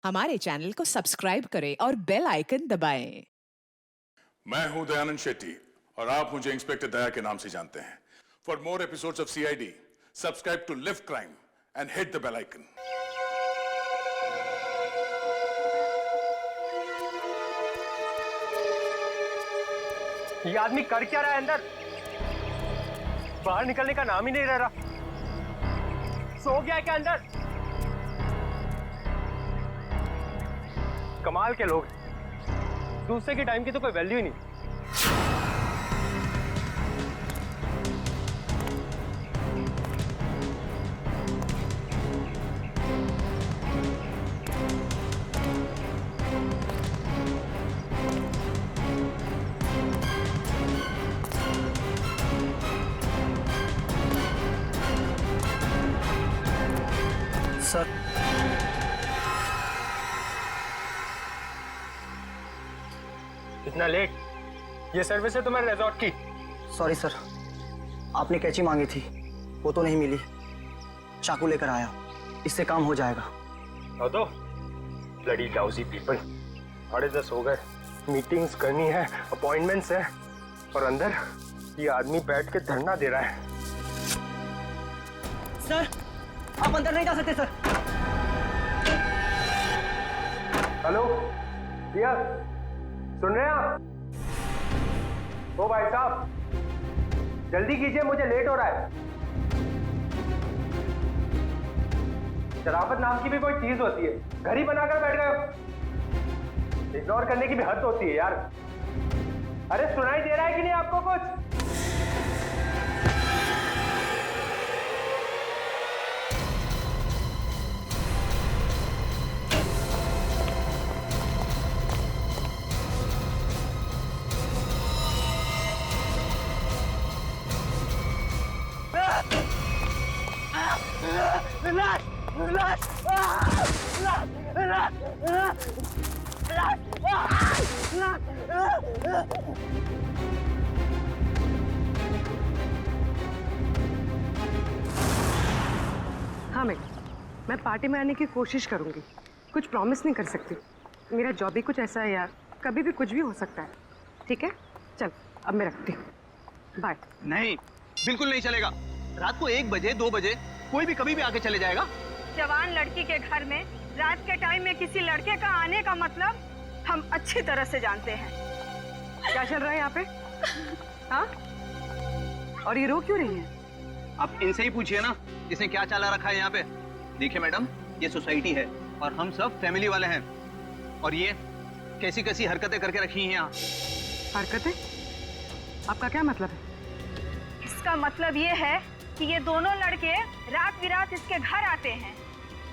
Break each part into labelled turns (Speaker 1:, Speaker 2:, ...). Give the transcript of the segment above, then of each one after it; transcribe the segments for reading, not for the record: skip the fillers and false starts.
Speaker 1: हमारे चैनल को सब्सक्राइब करें और बेल आइकन दबाएं।
Speaker 2: मैं हूं दयानंद शेट्टी और आप मुझे इंस्पेक्टर दया के नाम से जानते हैं। For more episodes of CID, subscribe to live crime and hit the bell icon.
Speaker 3: ये आदमी कर क्या रहा है अंदर? बाहर निकलने का नाम ही नहीं ले रहा। सो गया है क्या अंदर? कमाल के लोग, दूसरे के टाइम की तो कोई वैल्यू ही नहीं।
Speaker 4: सर,
Speaker 3: इतना लेट? ये सर्विस है तुम्हारे रिजॉर्ट की?
Speaker 4: सॉरी सर, आपने कैंची मांगी थी, वो तो नहीं मिली। चाकू लेकर आया, इससे काम हो जाएगा।
Speaker 3: तो ब्लडी लाउजी पीपल, 10:30 हो गए, मीटिंग्स करनी है, अपॉइंटमेंट्स है, और अंदर ये आदमी बैठ के धरना दे रहा है।
Speaker 4: सर, आप अंदर नहीं जा सकते सर।
Speaker 3: हेलो भैया, सुन रहे हैं आप? ओ भाई साहब, जल्दी कीजिए, मुझे लेट हो रहा है। शराफत नाम की भी कोई चीज होती है, घर ही बनाकर बैठ गए हो। इग्नोर करने की भी हद होती है यार। अरे सुनाई दे रहा है कि नहीं आपको कुछ?
Speaker 5: हाँ मैं पार्टी में आने की कोशिश करूंगी, कुछ प्रॉमिस नहीं कर सकती। मेरा जॉब ही कुछ ऐसा है यार, कभी भी कुछ भी हो सकता है। ठीक है, चल अब मैं रखती हूँ, बाय।
Speaker 6: नहीं, बिल्कुल नहीं चलेगा। रात को 1 बजे 2 बजे कोई भी कभी भी आके चले जाएगा।
Speaker 7: जवान लड़की के घर में रात के टाइम में किसी लड़के का आने का मतलब हम अच्छी तरह से जानते हैं।
Speaker 5: क्या चल रहा है यहाँ पे? हाँ, और ये रो क्यों रही है?
Speaker 6: आप इनसे ही पूछिए ना, इसने क्या चाला रखा है यहाँ पे। देखिए मैडम, ये सोसाइटी है और हम सब फैमिली वाले हैं, और ये कैसी कैसी हरकतें करके रखी हैं यहाँ।
Speaker 5: हरकतें? आपका क्या मतलब है?
Speaker 7: इसका मतलब ये है कि ये दोनों लड़के रात बिरात इसके घर आते हैं,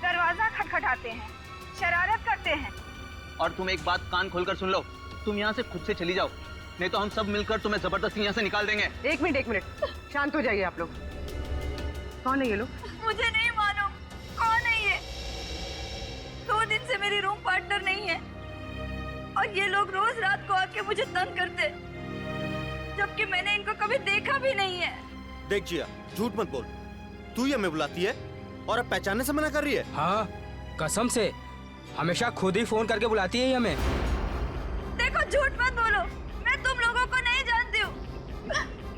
Speaker 7: दरवाजा खटखटाते हैं, शरारत करते हैं।
Speaker 6: और तुम एक बात कान खोलकर सुन लो, तुम यहाँ से खुद से चली जाओ, नहीं तो हम सब मिलकर तुम्हें जबरदस्ती यहाँ से निकाल देंगे।
Speaker 5: एक मिनट, शांत हो जाइए आप लोग। कौन है ये लोग?
Speaker 7: मुझे नहीं मालूम कौन है ये। 2 दिन से मेरी रूम पार्टनर नहीं है और ये लोग रोज रात को आके मुझे तंग करते, जबकि मैंने इनको कभी देखा भी नहीं है।
Speaker 8: देख जिया, झूठ मत बोल। तू ही हमें बुलाती है और अब पहचानने से मना कर रही है।
Speaker 9: हाँ, कसम से हमेशा खुद ही फोन करके बुलाती है हमें।
Speaker 7: देखो, झूठ मत बोलो, मैं तुम लोगों को नहीं जानती हूँ।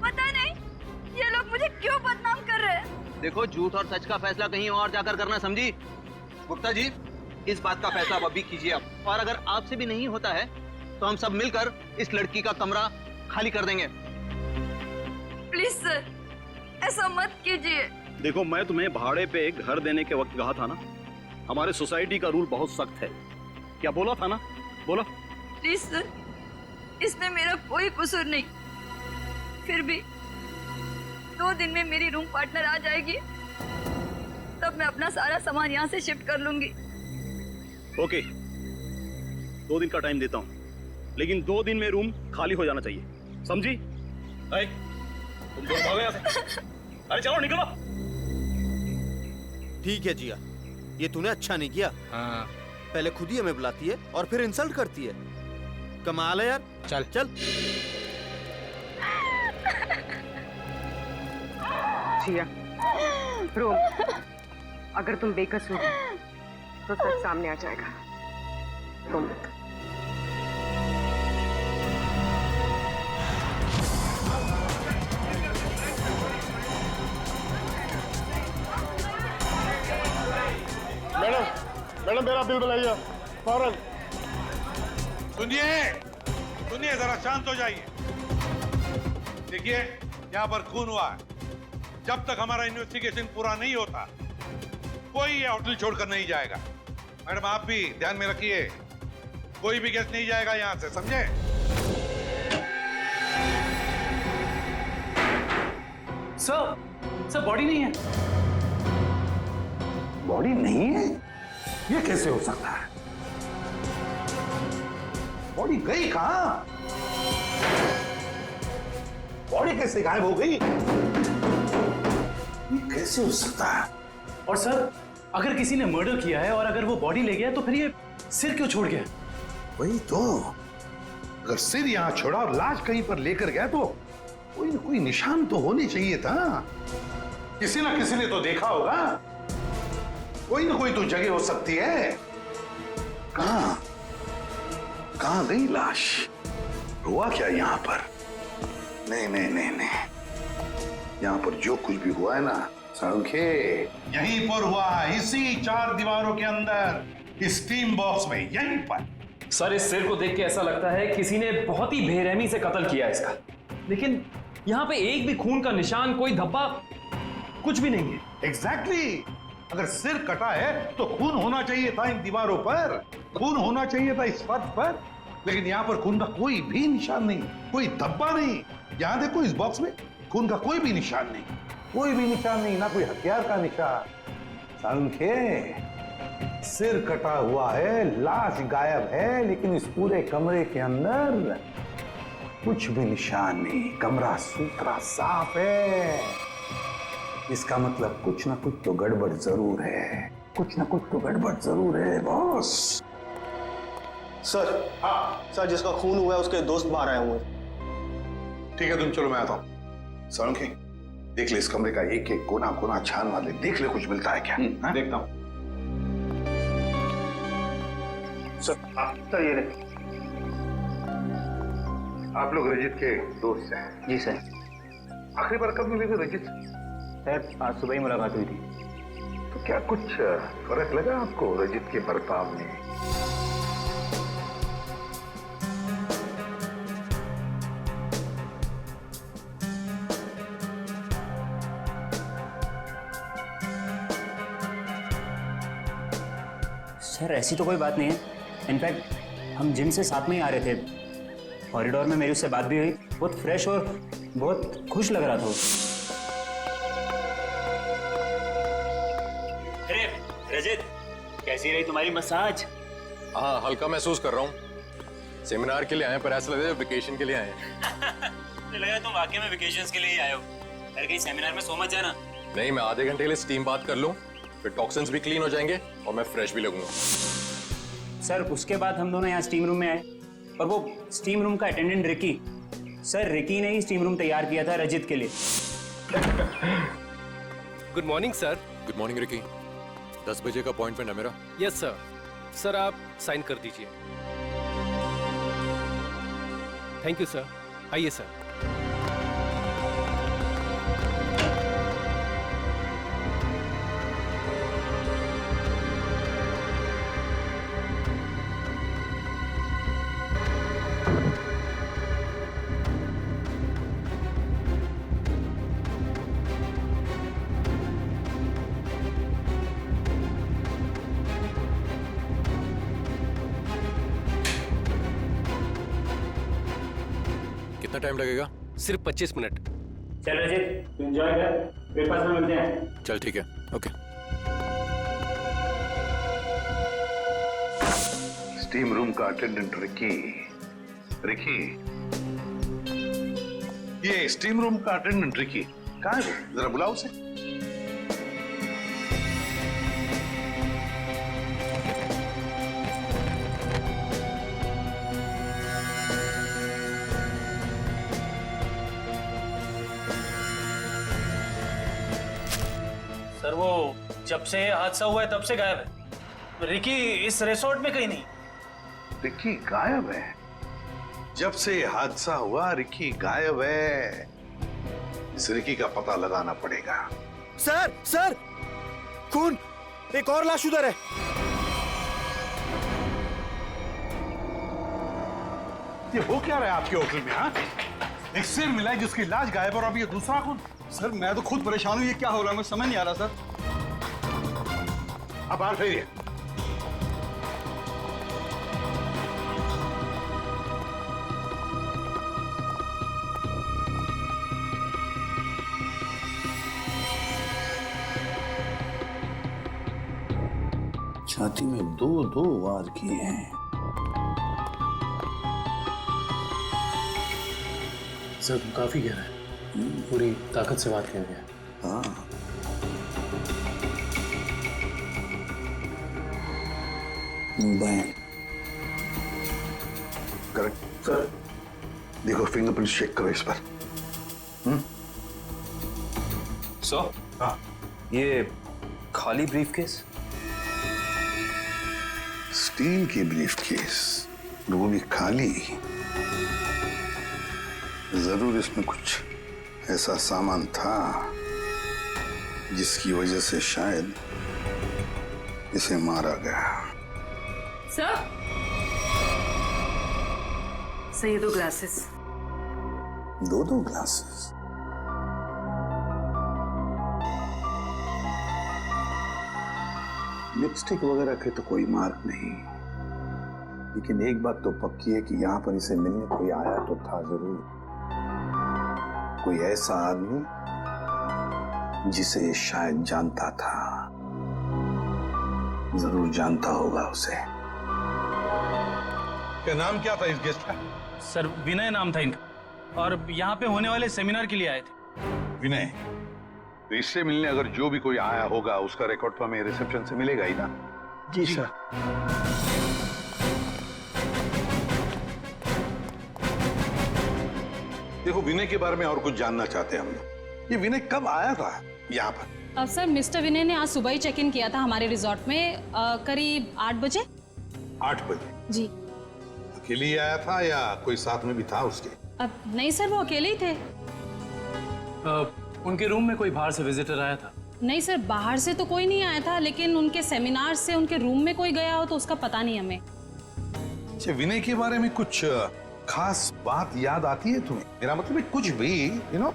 Speaker 7: पता नहीं ये लोग मुझे क्यों बदनाम कर रहे हैं।
Speaker 6: देखो, झूठ और सच का फैसला कहीं और जाकर करना, समझी? गुप्ता जी, इस बात का फैसला आप अभी कीजिए आप, और अगर आपसे भी नहीं होता है तो हम सब मिलकर इस लड़की का कमरा खाली कर देंगे।
Speaker 7: प्लीज सर, ऐसा मत कीजिए।
Speaker 10: देखो, मैं तुम्हें भाड़े पे एक घर देने के वक्त कहा था ना, हमारे सोसाइटी का रूल बहुत सख्त है। क्या बोला था ना? बोलो।
Speaker 7: प्लीज सर, इसमें मेरा कोई कसूर नहीं। फिर भी 2 दिन में मेरी रूम पार्टनर आ जाएगी, तब मैं अपना सारा सामान यहाँ से शिफ्ट कर लूंगी।
Speaker 10: ओके, 2 दिन का टाइम देता हूँ, लेकिन 2 दिन में रूम खाली हो जाना चाहिए, समझी? तुम दोनों भागो यहाँ से। अरे चलो निकलो।
Speaker 8: ठीक है जिया, ये तूने अच्छा नहीं किया।
Speaker 9: हाँ।
Speaker 8: पहले खुद ही हमें बुलाती है और फिर इंसल्ट करती है। कमाल है यार।
Speaker 9: चल
Speaker 8: चल।
Speaker 5: जिया, रोम, अगर तुम बेकसूर हो तो सच सामने आ जाएगा। तुम
Speaker 3: मैडम मैडम मेरा बिल बनाइए फौरन।
Speaker 11: सुनिए सुनिए, जरा शांत हो जाइए। देखिए, यहाँ पर खून हुआ है। जब तक हमारा इन्वेस्टिगेशन पूरा नहीं होता कोई ये होटल छोड़कर नहीं जाएगा। मैडम आप भी ध्यान में रखिए, कोई भी गेस्ट नहीं जाएगा यहाँ से, समझे?
Speaker 10: सर बॉडी नहीं है।
Speaker 11: बॉडी नहीं है? ये कैसे हो सकता है? बॉडी गई कहां? बॉडी कैसे गायब हो गई? ये कैसे हो सकता है?
Speaker 10: और सर, अगर किसी ने मर्डर किया है और अगर वो बॉडी ले गया तो फिर ये सिर क्यों छोड़ गया?
Speaker 11: वही तो, अगर सिर यहां छोड़ा और लाश कहीं पर लेकर गया तो कोई ना कोई निशान तो होने चाहिए था। किसी ना किसी ने तो देखा होगा। कोई ना कोई तो जगह हो सकती है। कहां गई लाश? हुआ क्या यहां पर? नहीं नहीं नहीं नहीं, यहां पर जो कुछ भी हुआ है ना सांखे, यहीं पर हुआ है, इसी 4 दीवारों के अंदर, इस स्टीम बॉक्स में, यहीं पर।
Speaker 10: सर, इस सिर को देख के ऐसा लगता है किसी ने बहुत ही बेरहमी से कत्ल किया इसका। लेकिन यहाँ पे एक भी खून का निशान, कोई धब्बा, कुछ भी नहीं है।
Speaker 11: एग्जैक्टली। अगर सिर कटा है तो खून होना चाहिए था इन दीवारों पर, खून होना चाहिए था इस फर्श पर, लेकिन यहाँ पर खून का कोई भी निशान नहीं, कोई धब्बा नहीं। यहाँ देखो, इस बॉक्स में खून का कोई भी निशान नहीं, कोई भी निशान नहीं, ना कोई हथियार का निशान। सांखे, सिर कटा हुआ है, लाश गायब है, लेकिन इस पूरे कमरे के अंदर कुछ भी निशान नहीं, कमरा सुथरा साफ है। इसका मतलब कुछ ना कुछ तो गड़बड़ जरूर है, कुछ ना कुछ तो गड़बड़ जरूर है बॉस।
Speaker 8: सर, हाँ सर, जिसका खून हुआ है उसके दोस्त बाहर आए हुए।
Speaker 11: ठीक है, तुम चलो, मैं आता हूँ। सांखे, देख ले इस कमरे का एक एक कोना कोना छान वाले, देख ले कुछ मिलता है क्या। देखता हूँ।
Speaker 3: सर ये रहे। आप लोग रजित के दोस्त हैं?
Speaker 4: जी सर।
Speaker 3: आखिरी बार कब मिले थे रजित?
Speaker 4: सर, आज सुबह ही मुलाकात हुई थी।
Speaker 3: तो क्या कुछ फर्क लगा आपको रजित के बर्ताव में?
Speaker 4: सर, ऐसी तो कोई बात नहीं है। इनफैक्ट हम जिम से साथ में ही आ रहे थे, कॉरिडोर में मेरी उससे बात भी हुई। बहुत फ्रेश और बहुत खुश लग रहा था।
Speaker 9: अरे रजित, कैसी रही तुम्हारी मसाज?
Speaker 12: हाँ, हल्का महसूस कर रहा हूँ। सेमिनार के लिए आए पर ऐसा लग रहा है वेकेशन के लिए आए हैं।
Speaker 9: मुझे लगा तुम वाकई में वेकेशंस के लिए ही आए हो। अरे कहीं सेमिनार में सो मत जाना।
Speaker 12: नहीं, मैं आधे घंटे के लिए स्टीम बात कर लूँ, फिर टॉक्सिन्स भी क्लीन हो जाएंगे और मैं फ्रेश भी लगूंगा।
Speaker 4: सर, उसके बाद हम दोनों यहाँ स्टीम रूम में आए और वो स्टीम रूम का अटेंडेंट रिकी, सर रिकी ने ही स्टीम रूम तैयार किया था रजित के लिए।
Speaker 13: Good morning sir.
Speaker 12: Good morning Ricky. 10 बजे का अपॉइंटमेंट है मेरा।
Speaker 13: Yes sir. सर आप साइन कर दीजिए। Thank you sir. आइए सर।
Speaker 12: कितना टाइम लगेगा?
Speaker 13: सिर्फ 25 मिनट।
Speaker 4: चल रजित, तू एंजॉय कर, ब्रेकफास्ट में मिलते हैं।
Speaker 12: चल ठीक है, ओके।
Speaker 11: स्टीम रूम का अटेंडेंट रिकी। रिकी, ये स्टीम रूम का अटेंडेंट रिकी कहाँ है? जरा बुलाओ उसे।
Speaker 10: सर, वो जब से हादसा हुआ है तब से गायब है। रिकी इस रिसोर्ट में कहीं नहीं।
Speaker 11: रिकी गायब है। जब से ये हादसा हुआ रिकी गायब है। इस रिकी का पता लगाना पड़ेगा।
Speaker 8: सर सर, खून, एक और लाश उधर है।
Speaker 11: ये हो क्या रहा है आपके होटल में? हाँ, एक सिर मिला है जिसकी लाश गायब और अब ये दूसरा खून।
Speaker 8: सर मैं तो खुद परेशान हूँ, ये क्या हो रहा है मुझे समझ नहीं आ रहा सर।
Speaker 11: अब बाहर फेरिए। छाती में दो वार किए हैं।
Speaker 13: सर काफी गहरा है, पूरी ताकत से बात किया गया।
Speaker 11: हाँ, करेक्ट सर। देखो फिंगरप्रिंट चेक करो इस पर।
Speaker 4: सर,
Speaker 11: हाँ,
Speaker 4: ये खाली ब्रीफकेस?
Speaker 11: स्टील की ब्रीफकेस, वो भी खाली। जरूर इसमें कुछ ऐसा सामान था जिसकी वजह से शायद इसे मारा गया।
Speaker 5: सर ये 2 ग्लासेस।
Speaker 11: दो ग्लासेस? लिपस्टिक वगैरह के तो कोई मार्क नहीं, लेकिन एक बात तो पक्की है कि यहाँ पर इसे मिलने कोई आया तो था जरूर। कोई ऐसा आदमी जिसे शायद जानता था, जरूर जानता होगा उसे।
Speaker 10: क्या नाम क्या था इस गेस्ट का?
Speaker 9: सर विनय नाम था इनका, और यहाँ पे होने वाले सेमिनार के लिए आए थे।
Speaker 11: विनय, तो इससे मिलने अगर जो भी कोई आया होगा उसका रिकॉर्ड तो हमें रिसेप्शन से मिलेगा ही ना?
Speaker 8: जी सर।
Speaker 11: देखो विनय के बारे में और कुछ जानना चाहते हैं हम। ये विनय कब आया था यहाँ पर?
Speaker 14: अब सर मिस्टर विनय ने आज सुबह ही चेक इन किया था हमारे रिजॉर्ट में, करीब 8 बजे।
Speaker 11: 8 बजे?
Speaker 14: जी।
Speaker 11: अकेले ही आया था या कोई साथ में भी था उसके?
Speaker 14: अब नहीं सर, वो अकेले ही थे।
Speaker 9: उनके रूम में कोई बाहर से विजिटर आया था?
Speaker 14: नहीं सर, बाहर से तो कोई नहीं आया था, लेकिन उनके सेमिनार से उनके रूम में कोई गया हो तो उसका पता नहीं हमें।
Speaker 11: अच्छा, विनय के बारे में कुछ खास बात याद आती है तुम्हें? मेरा मतलब है कुछ भी, यू नो।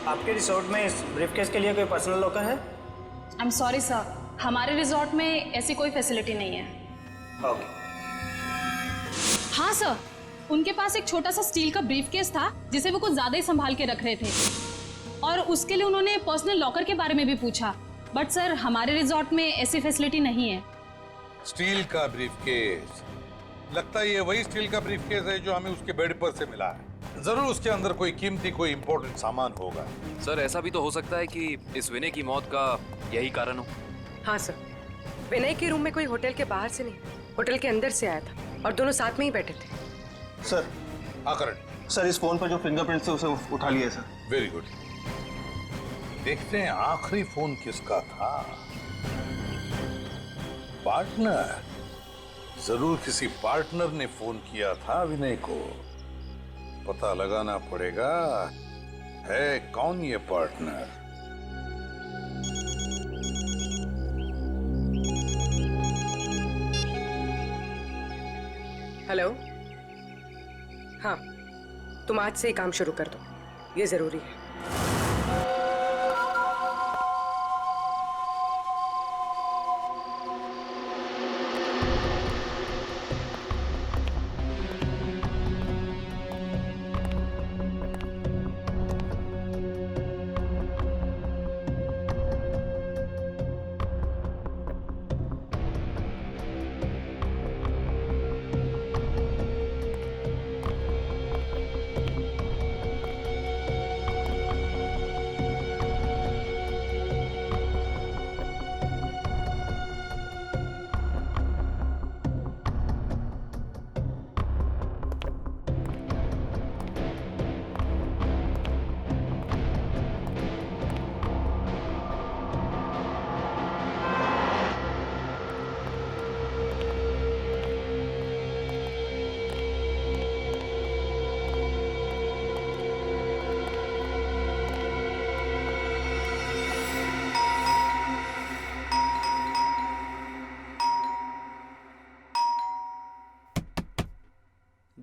Speaker 4: आपके रिसोर्ट में इस ब्रीफकेस के लिए कोई पर्सनल लॉकर है?
Speaker 14: आई एम सॉरी सर, हमारे रिजॉर्ट में ऐसी कोई फैसिलिटी नहीं है।
Speaker 4: ओके।
Speaker 14: हाँ सर, उनके पास एक छोटा सा स्टील का ब्रीफकेस था जिसे वो कुछ ज्यादा ही संभाल के रख रहे थे, और उसके लिए उन्होंने पर्सनल लॉकर के बारे में भी पूछा, बट सर हमारे रिजॉर्ट में ऐसी फैसिलिटी नहीं है।
Speaker 11: स्टील का ब्रीफकेस? लगता है ये वही स्टील का ब्रीफकेस है जो हमें उसके बेड पर से मिला है। जरूर उसके अंदर कोई कीमती, कोई इंपॉर्टेंट सामान होगा।
Speaker 12: सर ऐसा भी तो हो सकता है कि इस विनय की मौत का यही कारण हो।
Speaker 5: हाँ सर, विनय के रूम में कोई होटल के बाहर से नहीं, होटल के अंदर से आया था, और दोनों साथ में ही बैठे थे।
Speaker 8: सर,
Speaker 11: हाँ करण।
Speaker 8: सर इस फोन पर जो फिंगरप्रिंट थे उसे उठा लिया सर।
Speaker 11: Very good. देखते हैं आखिरी फोन किसका था। पार्टनर, जरूर किसी पार्टनर ने फोन किया था विनय को। पता लगाना पड़ेगा है कौन ये पार्टनर।
Speaker 5: हेलो, हाँ, तुम आज से ही काम शुरू कर दो, ये जरूरी है।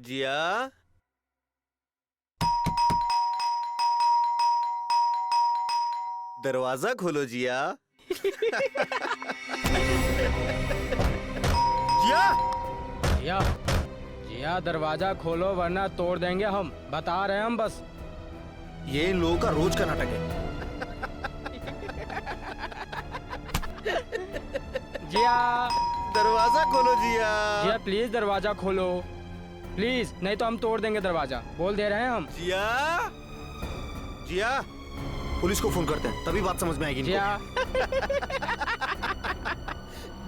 Speaker 8: जिया, दरवाजा खोलो जिया। जिया,
Speaker 15: जिया, जिया दरवाजा खोलो वरना तोड़ देंगे हम, बता रहे हैं हम बस।
Speaker 8: ये इन लोगों का रोज का नाटक है।
Speaker 15: जिया,
Speaker 8: दरवाजा खोलो जिया।
Speaker 15: जिया प्लीज दरवाजा खोलो, प्लीज, नहीं तो हम तोड़ देंगे दरवाजा, बोल दे रहे हैं हम।
Speaker 8: जिया, जिया, पुलिस को फोन करते हैं, तभी बात समझ में आएगी इनको।
Speaker 15: जिया,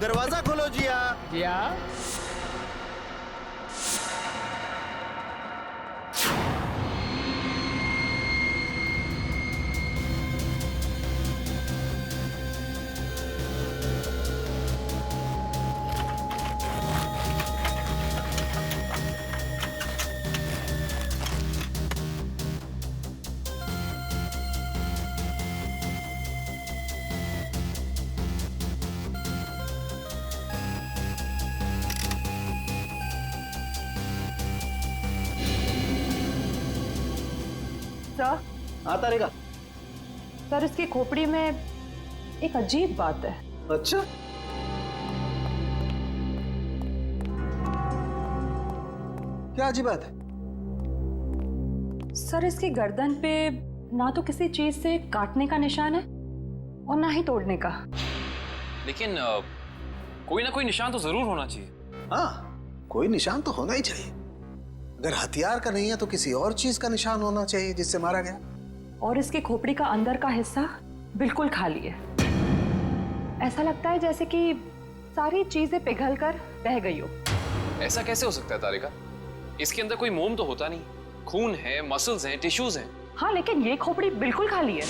Speaker 8: दरवाजा खोलो जिया।
Speaker 15: जिया,
Speaker 5: सर,
Speaker 8: आता रहेगा।
Speaker 5: सर इसकी खोपड़ी में एक अजीब बात है।
Speaker 8: अच्छा, क्या अजीब बात है?
Speaker 5: सर इसकी गर्दन पे ना तो किसी चीज से काटने का निशान है और ना ही तोड़ने का।
Speaker 12: लेकिन कोई ना कोई निशान तो जरूर होना चाहिए।
Speaker 11: हाँ, कोई निशान तो होना ही चाहिए। अगर हथियार का नहीं है तो किसी और चीज का निशान होना चाहिए जिससे मारा गया।
Speaker 5: और इसकी खोपड़ी का अंदर का हिस्सा बिल्कुल खाली है। ऐसा लगता है जैसे कि सारी चीजें पिघल कर बह गई हो।
Speaker 12: ऐसा कैसे हो सकता है तारिका? इसके अंदर कोई मोम तो होता नहीं, खून है, मसल्स हैं, टिश्यूज हैं।
Speaker 5: हाँ, लेकिन ये खोपड़ी बिल्कुल खाली है।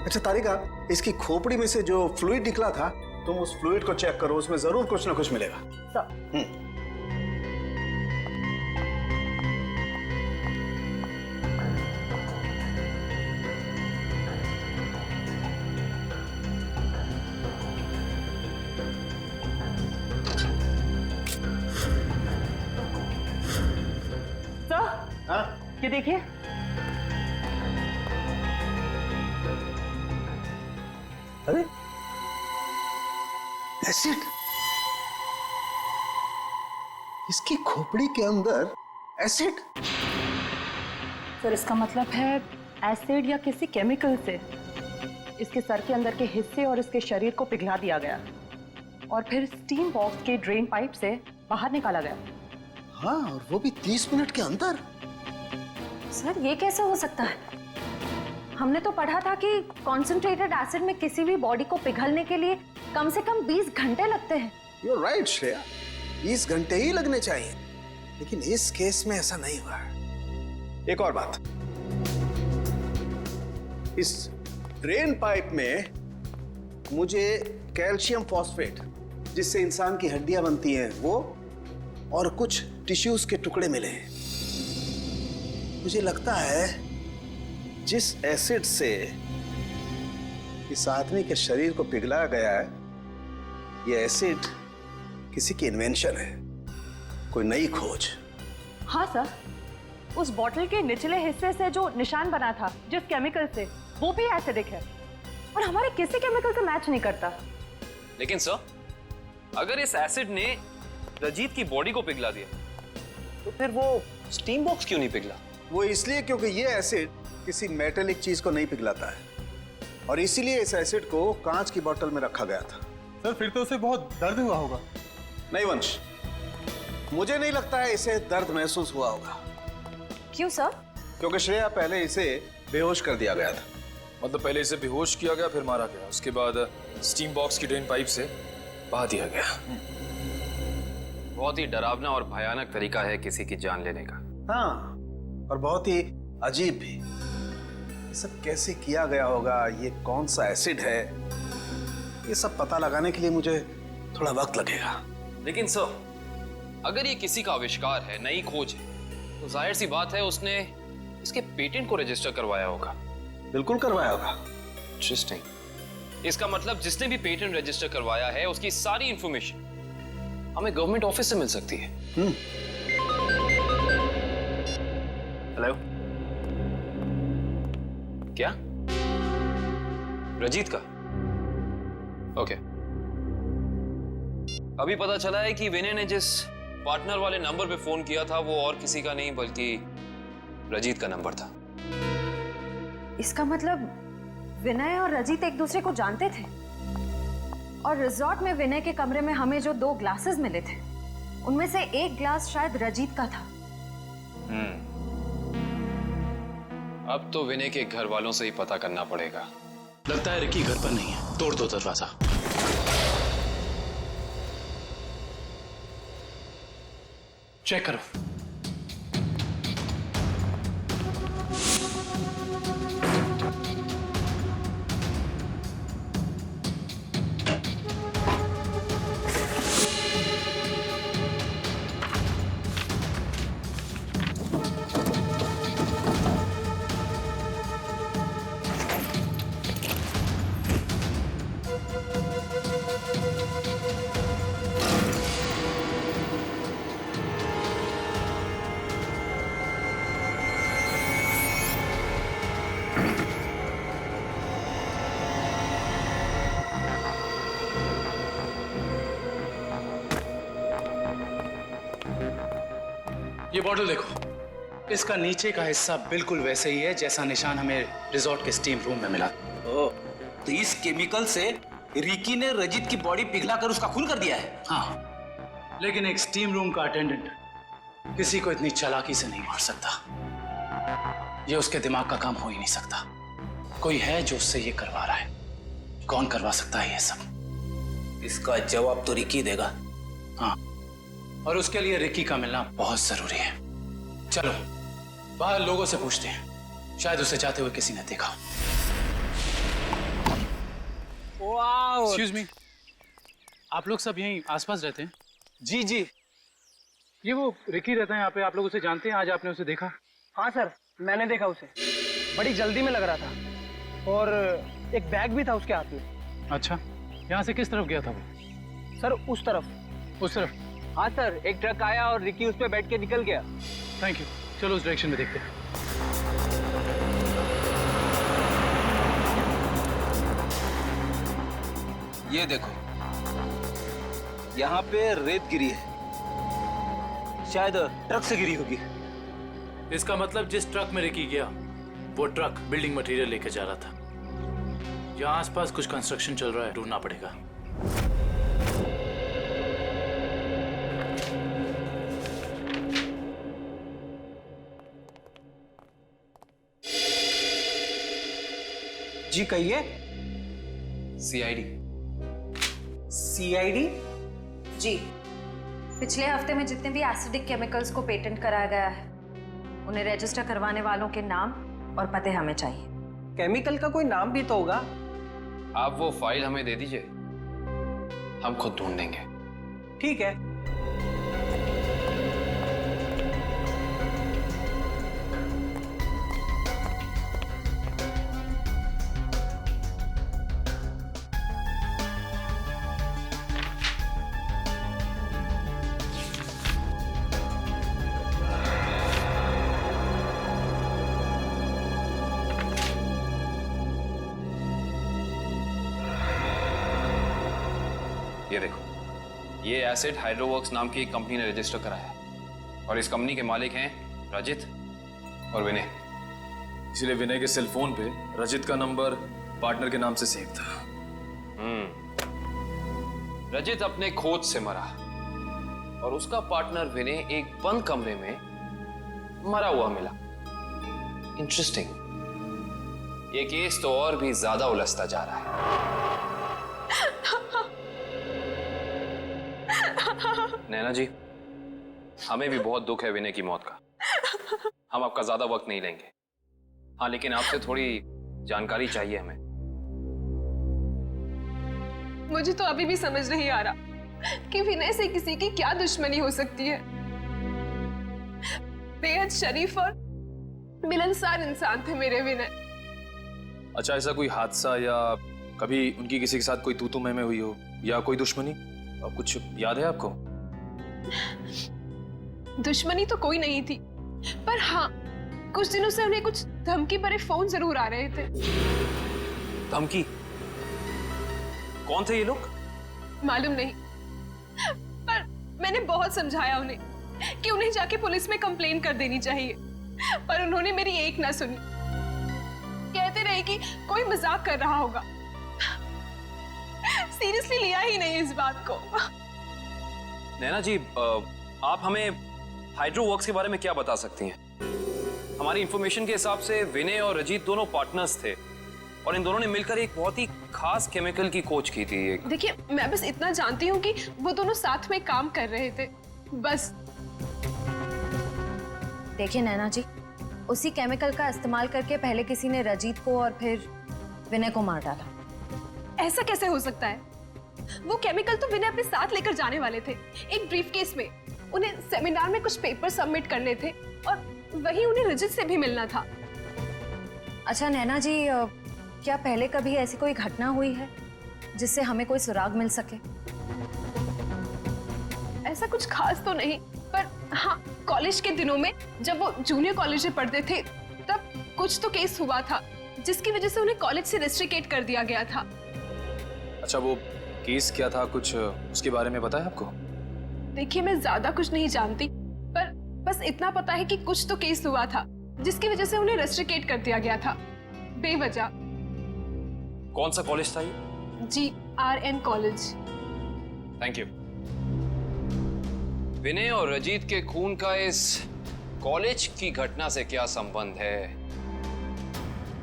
Speaker 11: अच्छा तारिका, इसकी खोपड़ी में से जो फ्लूइड निकला था, तुम उस फ्लूइड को चेक करो, उसमें जरूर कुछ ना कुछ मिलेगा।
Speaker 5: सर, ये देखिए,
Speaker 11: अरे एसिड, इसकी खोपड़ी के अंदर एसिड।
Speaker 5: सर इसका मतलब है एसिड या किसी केमिकल से इसके सर के अंदर के हिस्से और इसके शरीर को पिघला दिया गया और फिर स्टीम बॉक्स के ड्रेन पाइप से बाहर निकाला गया।
Speaker 11: हाँ, और वो भी 30 मिनट के अंदर।
Speaker 5: सर ये कैसे हो सकता है? हमने तो पढ़ा था कि कॉन्सेंट्रेटेड एसिड में किसी भी बॉडी को पिघलने के लिए कम से कम 20 घंटे लगते हैं।
Speaker 11: You're right, श्रेया, 20 घंटे ही लगने चाहिए, लेकिन इस केस में ऐसा नहीं हुआ। एक और बात, इस ड्रेन पाइप में मुझे कैल्शियम फॉस्फेट, जिससे इंसान की हड्डियां बनती हैं, वो और कुछ टिश्यूज के टुकड़े मिले हैं। मुझे लगता है जिस एसिड से इस आदमी के शरीर को पिघलाया गया है, यह एसिड किसी की इन्वेंशन है, कोई नई खोज।
Speaker 5: हाँ सर, उस बॉटल के निचले हिस्से से जो निशान बना था जिस केमिकल से, वो भी एसिडिक है और हमारे किसी केमिकल से मैच नहीं करता।
Speaker 12: लेकिन सर, अगर इस एसिड ने रजीत की बॉडी को पिघला दिया, तो फिर वो स्टीम बॉक्स क्यों नहीं पिघला?
Speaker 11: वो इसलिए क्योंकि ये एसिड किसी मेटेलिक चीज को नहीं पिघलाता है, और इसीलिए इस एसिड को कांच की बोतल में रखा गया था।
Speaker 16: सर फिर तो उसे बहुत दर्द हुआ होगा।
Speaker 11: नहीं वंश, मुझे नहीं लगता है इसे दर्द महसूस हुआ होगा।
Speaker 5: क्यों सर?
Speaker 11: क्योंकि श्रेया पहले इसे बेहोश कर दिया गया था।
Speaker 17: मतलब पहले इसे बेहोश किया गया, फिर मारा गया, उसके बाद स्टीम बॉक्स की ड्रेन पाइप से बहा दिया गया।
Speaker 12: बहुत ही डरावना और भयानक तरीका है किसी की जान लेने का।
Speaker 11: हाँ, और बहुत ही अजीब भी। ये सब कैसे किया गया होगा, ये कौन सा एसिड है, ये सब पता लगाने के लिए मुझे थोड़ा वक्त लगेगा।
Speaker 12: लेकिन सर, अगर ये किसी का आविष्कार है, नई खोज है, तो जाहिर सी बात है उसने इसके पेटेंट को रजिस्टर करवाया होगा।
Speaker 11: बिल्कुल करवाया होगा।
Speaker 12: इंटरेस्टिंग। इसका मतलब जिसने भी पेटेंट रजिस्टर करवाया है, उसकी सारी इंफॉर्मेशन हमें गवर्नमेंट ऑफिस से मिल सकती है। हेलो, क्या रजीत का? ओके, अभी पता चला है कि विनय ने जिस पार्टनर वाले नंबर पे फोन किया था वो और किसी का नहीं बल्कि रजीत का नंबर था।
Speaker 7: इसका मतलब विनय और रजीत एक दूसरे को जानते थे और रिजॉर्ट में विनय के कमरे में हमें जो 2 ग्लासेस मिले थे उनमें से एक ग्लास शायद रजीत का था।
Speaker 12: अब तो विनय के घर वालों से ही पता करना पड़ेगा।
Speaker 13: लगता है रिकी घर पर नहीं है, तोड़ दो दरवाजा। चेक करो। ये बॉटल देखो, इसका नीचे का हिस्सा बिल्कुल वैसे ही है जैसा निशान हमें रिजॉर्ट के स्टीम रूम में मिला।
Speaker 6: ओह, तो इस केमिकल से रिकी ने रजीत की बॉडी पिघलाकर उसका खून कर दिया है।
Speaker 13: हाँ, लेकिन एक स्टीम रूम का अटेंडेंट किसी को इतनी चालाकी से नहीं मार सकता। ये उसके दिमाग का काम हो ही नहीं सकता। कोई है जो उससे ये करवा रहा है। कौन करवा सकता है ये सब?
Speaker 6: इसका जवाब तो रिकी देगा।
Speaker 13: हाँ, और उसके लिए रिकी का मिलना बहुत जरूरी है। चलो बाहर लोगों से पूछते हैं, शायद उसे जाते हुए किसी ने देखा।
Speaker 15: एक्सक्यूज मी, आप लोग सब यहीं आसपास रहते हैं?
Speaker 6: जी जी।
Speaker 15: ये वो रिकी रहता है यहाँ पे, आप लोग उसे जानते हैं? आज आपने उसे देखा?
Speaker 18: हाँ सर, मैंने देखा उसे। बड़ी जल्दी में लग रहा था और एक बैग भी था उसके हाथ में।
Speaker 15: अच्छा, यहाँ से किस तरफ गया था वो?
Speaker 18: सर उस तरफ।
Speaker 15: उस तरफ?
Speaker 18: हाँ सर, एक ट्रक आया और रिकी उस पे बैठ के निकल गया।
Speaker 15: थैंक यू, चलो उस डायरेक्शन में देखते हैं।
Speaker 6: ये देखो, यहाँ पे रेत गिरी है, शायद ट्रक से गिरी होगी।
Speaker 13: इसका मतलब जिस ट्रक में रिकी गया वो ट्रक बिल्डिंग मटेरियल लेके जा रहा था। यहाँ आसपास कुछ कंस्ट्रक्शन चल रहा है, ढूंढना पड़ेगा।
Speaker 18: जी कहिए।
Speaker 12: सीआईडी।
Speaker 18: सीआईडी?
Speaker 7: जी, पिछले हफ्ते में जितने भी एसिडिक केमिकल्स को पेटेंट कराया गया है उन्हें रजिस्टर करवाने वालों के नाम और पते हमें चाहिए।
Speaker 18: केमिकल का कोई नाम भी तो होगा।
Speaker 12: आप वो फाइल हमें दे दीजिए, हम खुद ढूंढ देंगे।
Speaker 18: ठीक है।
Speaker 12: ये देखो, ये एसिड हाइड्रोवर्क्स नाम की एक कंपनी ने रजिस्टर कराया है और इस कंपनी के मालिक हैं रजित और विनय।
Speaker 17: इसलिए विनय के सेल फोन पे रजित का नंबर पार्टनर के नाम से सेव था।
Speaker 12: रजित अपने खोज से मरा और उसका पार्टनर विनय एक बंद कमरे में मरा हुआ मिला। इंटरेस्टिंग। ये केस तो और भी ज्यादा उलझता जा रहा है। नैना जी, हमें भी बहुत दुख है विनय की मौत का। हम आपका ज्यादा वक्त नहीं लेंगे। हाँ, लेकिन आपसे थोड़ी जानकारी चाहिए हमें।
Speaker 19: मुझे तो अभी भी समझ नहीं आ रहा कि विनय से किसी की क्या दुश्मनी हो सकती है। बेहद शरीफ और मिलनसार इंसान थे मेरे विनय।
Speaker 17: अच्छा, ऐसा कोई हादसा या कभी उनकी किसी के साथ कोई तू-तू मैं हुई हो या कोई दुश्मनी, कुछ याद है आपको?
Speaker 19: दुश्मनी तो कोई नहीं थी, पर हाँ कुछ दिनों से उन्हें कुछ धमकी भरे फोन जरूर आ रहे थे।
Speaker 12: धमकी? कौन थे ये लोग?
Speaker 19: मालूम नहीं, पर मैंने बहुत समझाया उन्हें कि उन्हें जाके पुलिस में कंप्लेन कर देनी चाहिए, पर उन्होंने मेरी एक ना सुनी। कहते रहे कि कोई मजाक कर रहा होगा, सीरियसली लिया ही नहीं इस बात को।
Speaker 12: नैना जी, आप हमें हाइड्रो वर्क्स के बारे में क्या बता सकती हैं? हमारी इंफॉर्मेशन के हिसाब से विनय और रजीत दोनों पार्टनर्स थे और इन दोनों ने मिलकर एक बहुत ही खास केमिकल की खोज की थी।
Speaker 19: देखिए, मैं बस इतना जानती हूँ कि वो दोनों साथ में काम कर रहे थे, बस।
Speaker 20: देखिए नैना जी, उसी केमिकल का इस्तेमाल करके पहले किसी ने रजीत को और फिर विनय को मार डाला।
Speaker 19: ऐसा कैसे हो सकता है? वो केमिकल तो विनय अपने साथ लेकर जाने वाले थे, एक ब्रीफकेस में। उन्हें सेमिनार में कुछ पेपर सबमिट करने थे और वहीं उन्हें रजत से भी मिलना था।
Speaker 20: अच्छा नैना जी, क्या पहले कभी ऐसी कोई घटना हुई है जिससे हमें कोई सुराग मिल सके?
Speaker 19: ऐसा कुछ खास तो नहीं, पर हाँ कॉलेज के दिनों में जब वो जूनियर कॉलेज में पढ़ते थे तब कुछ तो केस हुआ था जिसकी वजह से उन्हें कॉलेज से रेस्ट्रिकेट कर दिया गया था।
Speaker 17: अच्छा, वो केस क्या था, कुछ उसके बारे में पता है आपको?
Speaker 19: देखिए, मैं ज्यादा कुछ नहीं जानती, पर बस इतना पता है कि कुछ तो केस हुआ था जिसकी वजह से उन्हें रेस्ट्रिकेट कर दिया गया था बेवजह।
Speaker 12: कौन सा कॉलेज था ये?
Speaker 19: GRN college.
Speaker 12: Thank you. Vinay और रजीत के खून का इस कॉलेज की घटना से क्या संबंध है,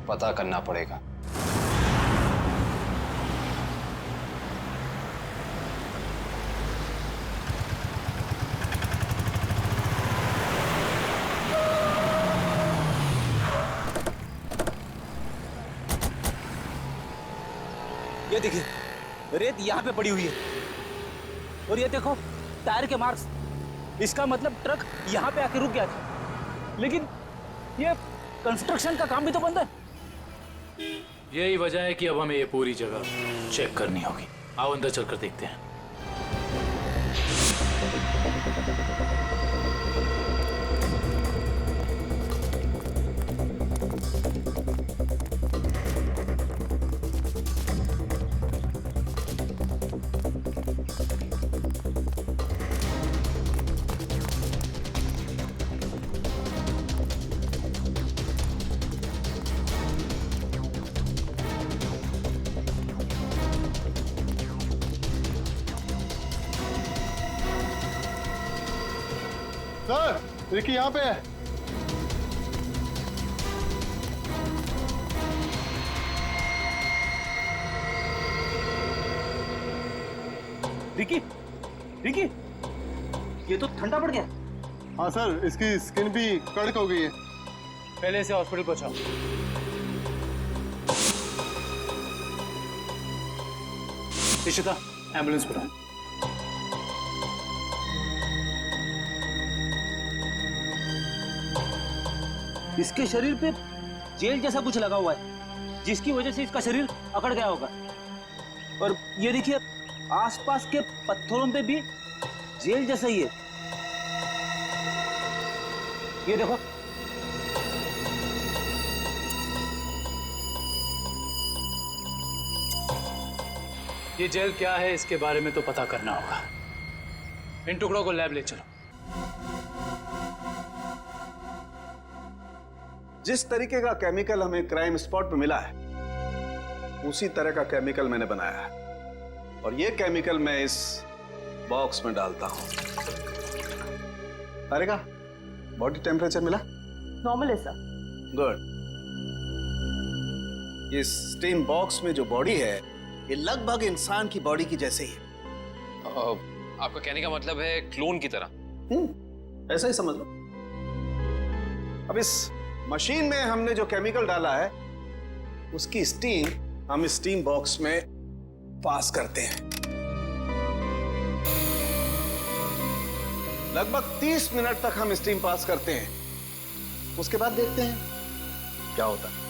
Speaker 12: पता करना पड़ेगा।
Speaker 21: ये देखिए, रेत यहाँ पे पड़ी हुई है और ये देखो टायर के मार्क्स। इसका मतलब ट्रक यहाँ पे आके रुक गया था, लेकिन ये कंस्ट्रक्शन का काम भी तो बंद है।
Speaker 15: यही वजह है कि अब हमें ये पूरी जगह चेक करनी होगी। आओ अंदर चलकर देखते हैं।
Speaker 16: सर, रिकी यहाँ पे है।
Speaker 21: रिकी, रिकी, ये तो ठंडा पड़ गया।
Speaker 16: हाँ सर, इसकी स्किन भी कड़क हो गई है।
Speaker 15: पहले से हॉस्पिटल पहुंचाओ। इशिता, एम्बुलेंस बुलाओ।
Speaker 21: इसके शरीर पे जेल जैसा कुछ लगा हुआ है, जिसकी वजह से इसका शरीर अकड़ गया होगा। और ये देखिए, आसपास के पत्थरों पे भी जेल जैसा ही है। ये देखो,
Speaker 15: ये जेल क्या है इसके बारे में तो पता करना होगा। इन टुकड़ों को लैब ले चलो।
Speaker 22: जिस तरीके का केमिकल हमें क्राइम स्पॉट पे मिला है, उसी तरह का केमिकल मैंने बनाया है और ये केमिकल मैं इस बॉक्स में डालता हूं। तारिका, बॉडी टेम्परेचर मिला?
Speaker 5: नॉर्मल है सर।
Speaker 22: गुड। इस स्टीम बॉक्स में जो बॉडी है, ये लगभग इंसान की बॉडी की जैसे ही है।
Speaker 12: आपका कहने का मतलब है क्लोन की तरह?
Speaker 22: ऐसा ही समझ लो। अब इस मशीन में हमने जो केमिकल डाला है, उसकी स्टीम हम स्टीम बॉक्स में पास करते हैं। लगभग 30 मिनट तक हम स्टीम पास करते हैं। उसके बाद देखते हैं क्या होता है।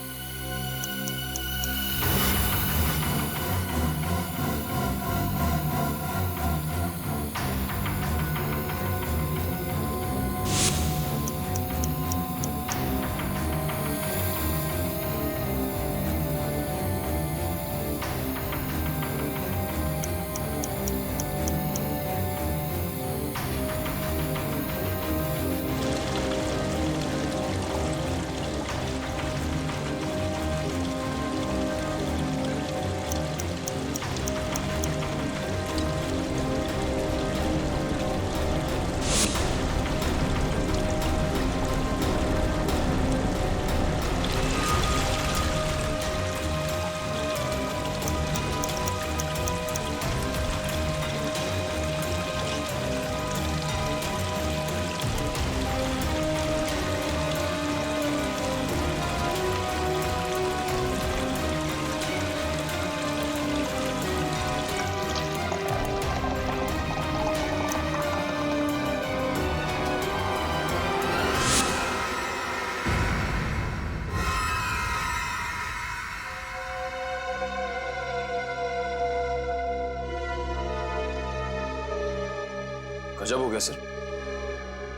Speaker 17: गजब हो गया सर,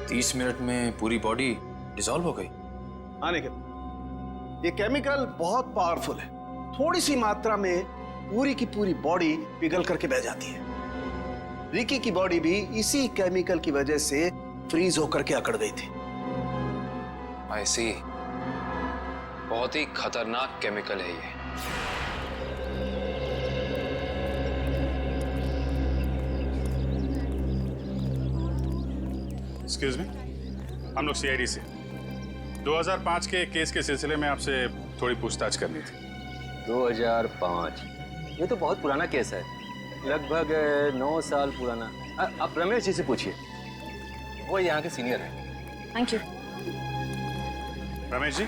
Speaker 17: 30 मिनट में पूरी बॉडी डिसॉल्व हो गई।
Speaker 22: हाँ निखिल, ये केमिकल बहुत पावरफुल है। थोड़ी सी मात्रा में पूरी की पूरी बॉडी पिघल करके बह जाती है। रिकी की बॉडी भी इसी केमिकल की वजह से फ्रीज होकर के अकड़ गई थी।
Speaker 12: आई सी, बहुत ही खतरनाक केमिकल है ये।
Speaker 1: एक्सक्यूज मी, हम लोग सीआईडी से 2005 के केस के सिलसिले में आपसे थोड़ी पूछताछ करनी थी।
Speaker 2: 2005? ये तो बहुत पुराना केस है, लगभग 9 साल पुराना। आप रमेश जी से पूछिए, वो यहाँ के सीनियर हैं।
Speaker 20: Thank you.
Speaker 1: रमेश जी,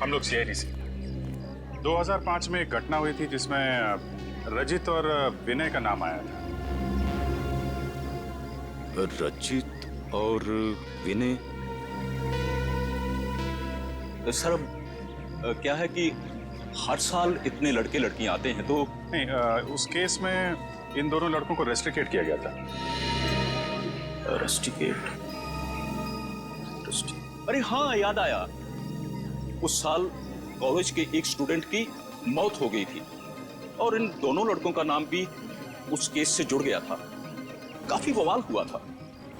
Speaker 1: हम लोग सीआईडी से 2005 में एक घटना हुई थी जिसमें रजित और विनय का नाम आया था।
Speaker 21: रजित और विनय? सर क्या है कि हर साल इतने लड़के लड़कियां आते हैं तो
Speaker 1: नहीं, उस केस में इन दोनों लड़कों को रेस्ट्रिकेट किया गया था।
Speaker 21: रेस्ट्रिकेट? अरे हाँ, याद आया। उस साल कॉलेज के एक स्टूडेंट की मौत हो गई थी और इन दोनों लड़कों का नाम भी उस केस से जुड़ गया था। काफी बवाल हुआ था।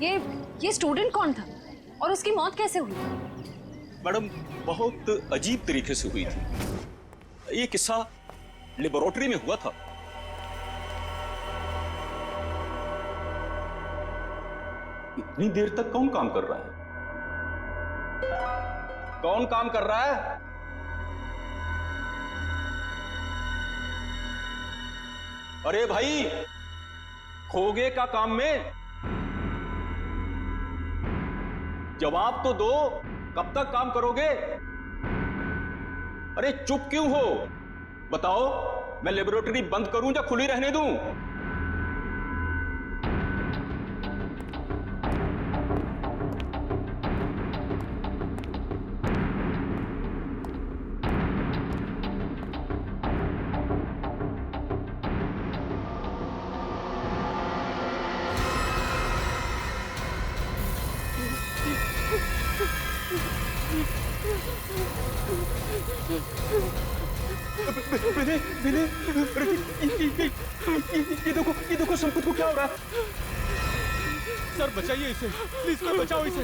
Speaker 20: ये स्टूडेंट कौन था और उसकी मौत कैसे हुई?
Speaker 21: मैडम, बहुत अजीब तरीके से हुई थी। ये किस्सा लेबोरेटरी में हुआ था। इतनी देर तक कौन काम कर रहा है? कौन काम कर रहा है? अरे भाई, खोगे का काम में जवाब तो दो, कब तक काम करोगे? अरे चुप क्यों हो? बताओ, मैं लेबोरेटरी बंद करूं या खुली रहने दूं? ये देखो संपत को क्या हो रहा है?
Speaker 23: सर बचाइए इसे, प्लीज कोई बचाओ इसे।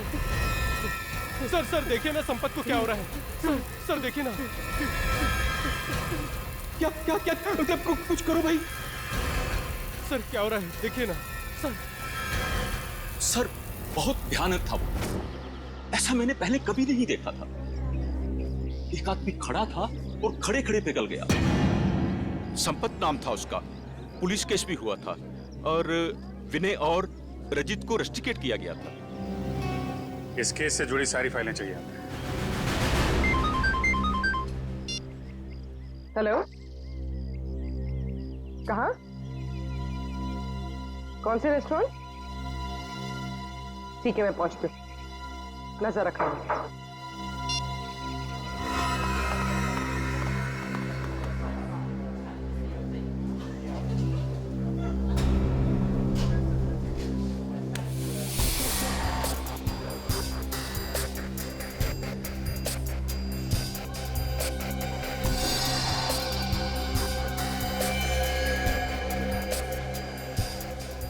Speaker 23: सर देखिए ना संपत को क्या हो रहा है। सर देखिए ना। क्या कुछ करो भाई। सर क्या हो रहा है, देखिए ना।
Speaker 21: सर बहुत भयानक था वो। ऐसा मैंने पहले कभी नहीं देखा था। एक आदमी खड़ा था और खड़े खड़े पिघल गया। संपत नाम था उसका, पुलिस केस भी हुआ था और विनय और रजित को रेस्ट्रिकेट किया गया था।
Speaker 1: इस केस से जुड़ी सारी फाइलें चाहिए।
Speaker 5: हेलो, कहाँ? कौन से रेस्टोरेंट? ठीक है, मैं पहुंचती हूँ, नजर रखना।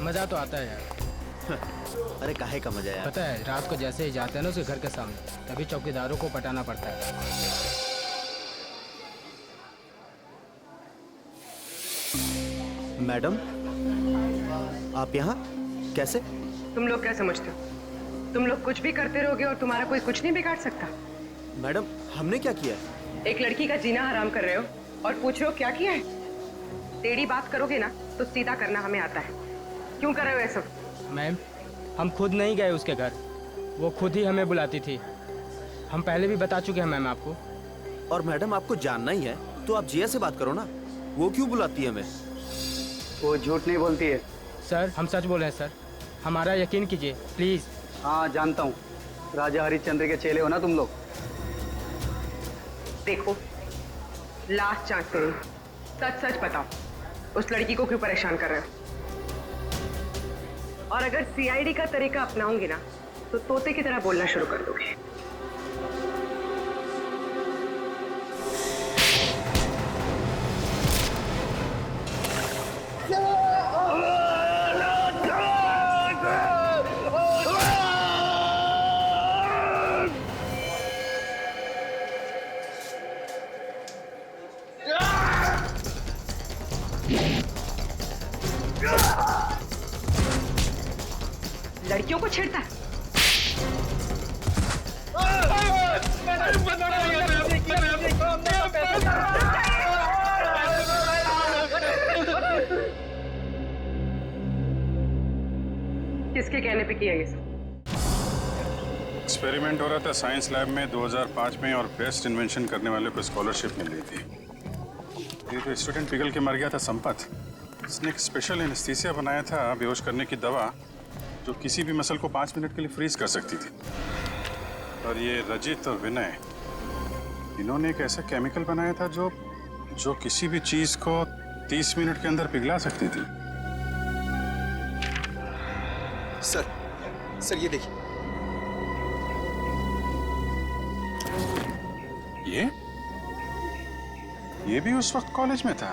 Speaker 18: मजा तो आता है यार।
Speaker 8: अरे काहे का मजा यार?
Speaker 18: पता है, रात को जैसे ही जाते हैं ना उसके घर के सामने, तभी चौकीदारों को पटाना पड़ता है।
Speaker 8: मैडम, आप यहाँ कैसे?
Speaker 5: तुम लोग क्या समझते हो? तुम लोग कुछ भी करते रहोगे और तुम्हारा कोई कुछ नहीं बिगाड़ सकता।
Speaker 8: मैडम, हमने क्या किया?
Speaker 5: एक लड़की का जीना हराम कर रहे हो और पूछ रहे हो क्या किया है? टेढ़ी बात करोगे ना तो सीधा करना हमें आता है। क्यों कर रहे हो ये सब?
Speaker 18: मैम, हम खुद नहीं गए उसके घर, वो खुद ही हमें बुलाती थी। हम पहले भी बता चुके हैं मैम आपको।
Speaker 8: और मैडम, आपको जानना ही है तो आप जिया से बात करो ना, वो क्यों बुलाती है हमें?
Speaker 18: वो झूठ नहीं बोलती है सर, हम सच बोल रहे हैं सर, हमारा यकीन कीजिए प्लीज। हाँ जानता हूँ, राजा हरिश्चंद्र के चेले हो ना तुम लोग।
Speaker 5: देखो, लास्ट चांस करो, सच सच बताओ, उस लड़की को क्यों परेशान कर रहे हो? और अगर सीआईडी का तरीका अपनाऊंगी ना तो तोते की तरह बोलना शुरू कर दोगे। लड़कियों को छेड़ता है। किसके कहने पे किया ये सब?
Speaker 1: एक्सपेरिमेंट हो रहा था साइंस लैब में 2005 में और बेस्ट इन्वेंशन करने वाले को स्कॉलरशिप मिल रही थी। ये तो स्टूडेंट पिघल के मर गया था संपत। इसने एक स्पेशल एनेस्थीसिया बनाया था बेहोश करने की दवा जो किसी भी मसल को 5 मिनट के लिए फ्रीज कर सकती थी। और ये रजित और विनय, इन्होंने एक ऐसा केमिकल बनाया था जो किसी भी चीज को 30 मिनट के अंदर पिघला सकती थी।
Speaker 8: सर ये देखिए।
Speaker 1: ये भी उस वक्त कॉलेज में था,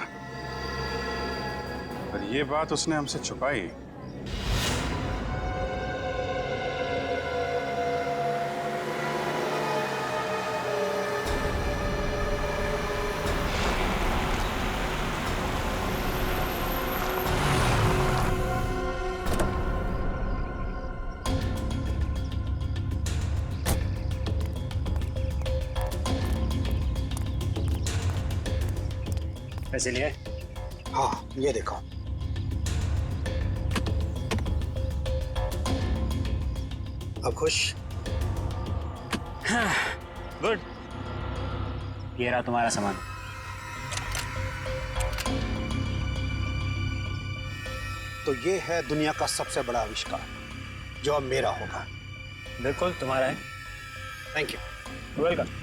Speaker 1: पर ये बात उसने हमसे छुपाई।
Speaker 4: पैसे लिए?
Speaker 22: हाँ, ये देखो। अब खुश?
Speaker 4: गुड। ये रहा तुम्हारा सामान।
Speaker 22: तो ये है दुनिया का सबसे बड़ा आविष्कार जो अब मेरा होगा।
Speaker 4: बिल्कुल तुम्हारा है।
Speaker 22: Thank you.
Speaker 4: वेलकम।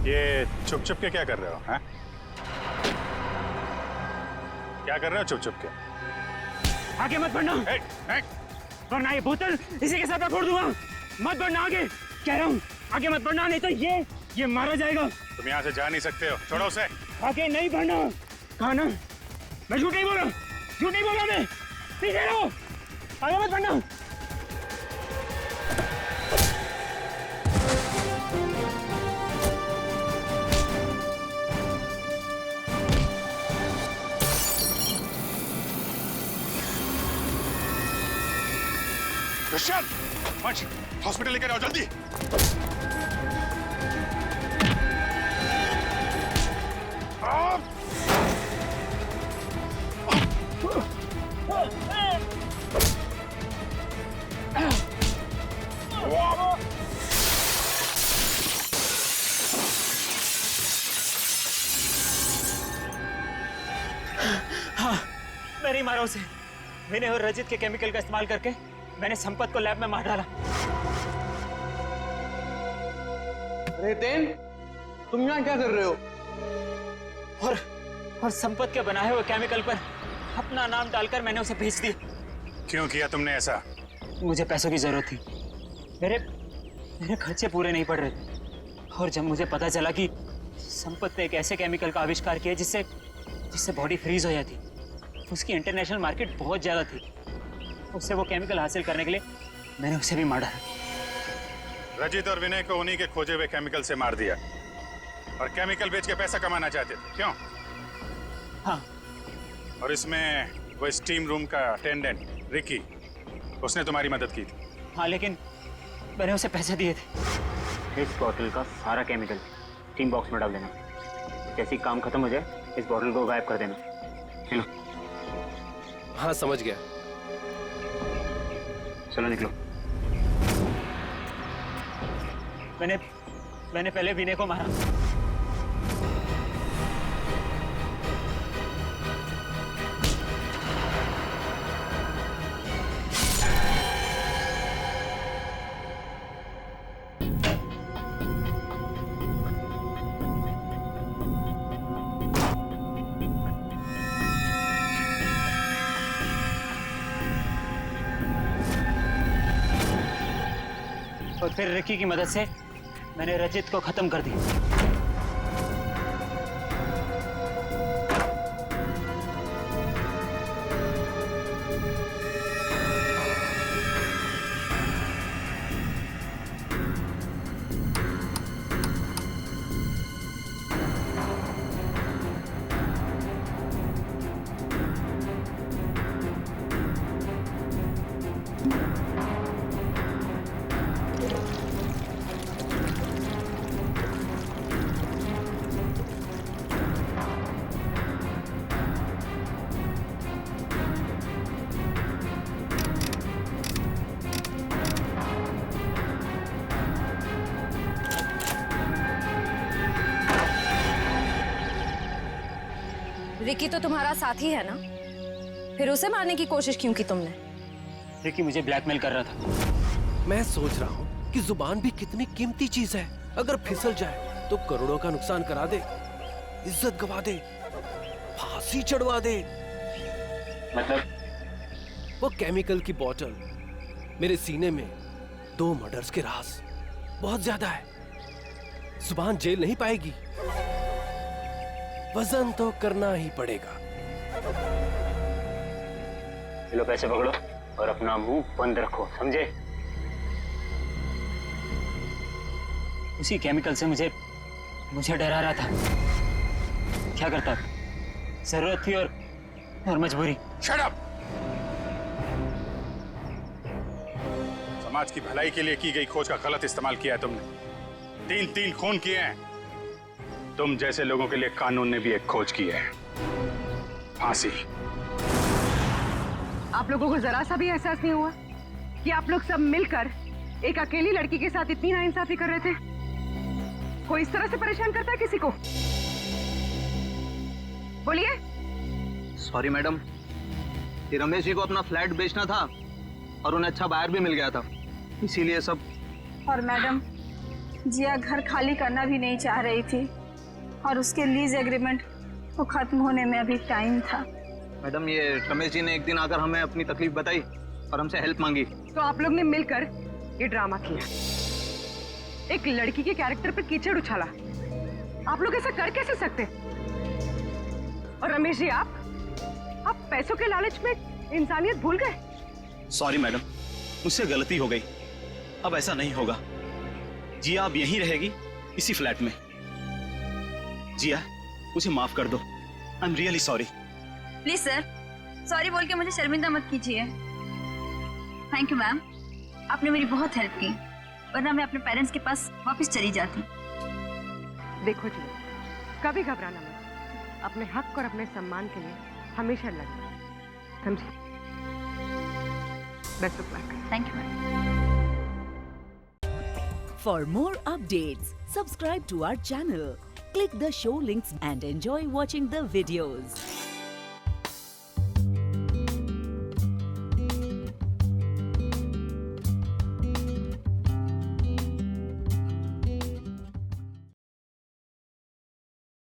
Speaker 1: ये छुप छुप के क्या कर रहे हो? हैं? क्या कर रहे हो छुप छुप के?
Speaker 4: आगे मत बढ़ना, वरना ये बोतल इसी के साथ मैं फोड़ दूंगा। मत बढ़ना आगे, कह रहा हूँ आगे मत बढ़ना, नहीं तो ये मारा जाएगा।
Speaker 1: तुम यहाँ से जा नहीं सकते हो, छोड़ो उसे।
Speaker 4: आगे नहीं बढ़ना। कहा ना, मैं झूठ नहीं बोला, झूठ नहीं बोला मैं। पीछे रहो, आगे मत बढ़ना।
Speaker 1: क्रिश्चियन, पंच, हॉस्पिटल लेकर आओ जल्दी।
Speaker 4: हाँ, मैं नहीं मारा उसे। मैंने और रजित के केमिकल का इस्तेमाल करके मैंने संपत को लैब में मार डाला।
Speaker 18: रेतेन, तुम यहाँ क्या कर रहे हो?
Speaker 4: और संपत के बनाए हुए केमिकल पर अपना नाम डालकर मैंने उसे भेज दिया।
Speaker 1: क्यों किया तुमने ऐसा?
Speaker 4: मुझे पैसों की जरूरत थी। मेरे खर्चे पूरे नहीं पड़ रहे थे। और जब मुझे पता चला कि संपत ने एक ऐसे केमिकल का आविष्कार किया जिससे बॉडी फ्रीज हो जाती, उसकी इंटरनेशनल मार्केट बहुत ज्यादा थी, उससे वो केमिकल हासिल करने के लिए मैंने उसे भी मारा।
Speaker 1: रजित और विनय को उन्हीं के खोजे हुए केमिकल से मार दिया और केमिकल बेच के पैसा कमाना चाहते थे, क्यों?
Speaker 4: हाँ।
Speaker 1: और इसमें वो स्टीम रूम का अटेंडेंट रिकी, उसने तुम्हारी मदद की थी।
Speaker 4: हाँ, लेकिन मैंने उसे पैसे दिए थे। इस बॉटल का सारा केमिकल स्टीम बॉक्स में डाल देना। जैसे ही काम खत्म हो जाए इस बॉटल को गायब कर देना। चलो।
Speaker 17: हाँ, समझ गया।
Speaker 4: चलो निकलो। मैंने पहले विनय को मारा। और फिर रिकी की मदद से मैंने रजित को खत्म कर दिया।
Speaker 20: रिकी तो तुम्हारा साथी है ना, फिर उसे मारने की कोशिश क्यों की तुमने?
Speaker 4: रिकी मुझे ब्लैकमेल कर रहा था।
Speaker 21: मैं सोच रहा हूँ कि जुबान भी कितनी कीमती चीज है, अगर फिसल जाए तो करोड़ों का नुकसान करा दे, इज्जत गवा दे, फांसी चढ़वा दे।
Speaker 4: मतलब
Speaker 21: वो केमिकल की बोतल मेरे सीने में 2 मर्डर्स के राज बहुत ज्यादा है। जुबान जेल नहीं पाएगी, वजन तो करना ही पड़ेगा।
Speaker 4: लो पैसे पकड़ो और अपना मुंह बंद रखो, समझे? उसी केमिकल से मुझे डरा रहा था। क्या करता? जरूरत थी और मजबूरी।
Speaker 1: Shut up! समाज की भलाई के लिए की गई खोज का गलत इस्तेमाल किया है तुमने। 3 खून किए हैं। तुम जैसे लोगों के लिए कानून ने भी एक खोज की है, फांसी।
Speaker 5: आप लोगों को जरा सा भी एहसास नहीं हुआ कि आप लोग सब मिलकर एक अकेली लड़की के साथ इतनी नाइंसाफी कर रहे थे? कोई इस तरह से परेशान करता है किसी को? बोलिए।
Speaker 6: सॉरी मैडम, ये रमेश जी को अपना फ्लैट बेचना था और उन्हें अच्छा बायर भी मिल गया था, इसीलिए सब।
Speaker 7: और मैडम, जिया घर खाली करना भी नहीं चाह रही थी और उसके लीज एग्रीमेंट को खत्म होने में अभी टाइम था।
Speaker 6: मैडम, ये रमेश जी ने एक दिन आकर हमें अपनी तकलीफ बताई और हमसे हेल्प मांगी।
Speaker 5: तो आप लोग ने मिलकर ये ड्रामा किया, एक लड़की के कैरेक्टर पर कीचड़ उछाला। आप लोग ऐसा कर कैसे सकते? और रमेश जी, आप पैसों के लालच में इंसानियत भूल गए।
Speaker 3: सॉरी मैडम, मुझसे गलती हो गई, अब ऐसा नहीं होगा। जिया अब यहीं रहेगी, इसी फ्लैट में। जिया, मुझे माफ कर दो। I am really sorry.
Speaker 7: Please sir, sorry बोल के मुझे शर्मिंदा मत कीजिए। थैंक यू मैम, आपने मेरी बहुत हेल्प की, वरना मैं अपने पेरेंट्स के पास वापस चली जाती।
Speaker 5: देखो जी, कभी घबराना मत। अपने हक और अपने सम्मान के लिए हमेशा लड़ना, समझे? Best of luck.
Speaker 7: Thank you ma'am.
Speaker 9: For more updates, subscribe to our channel, click the show links and enjoy watching the videos.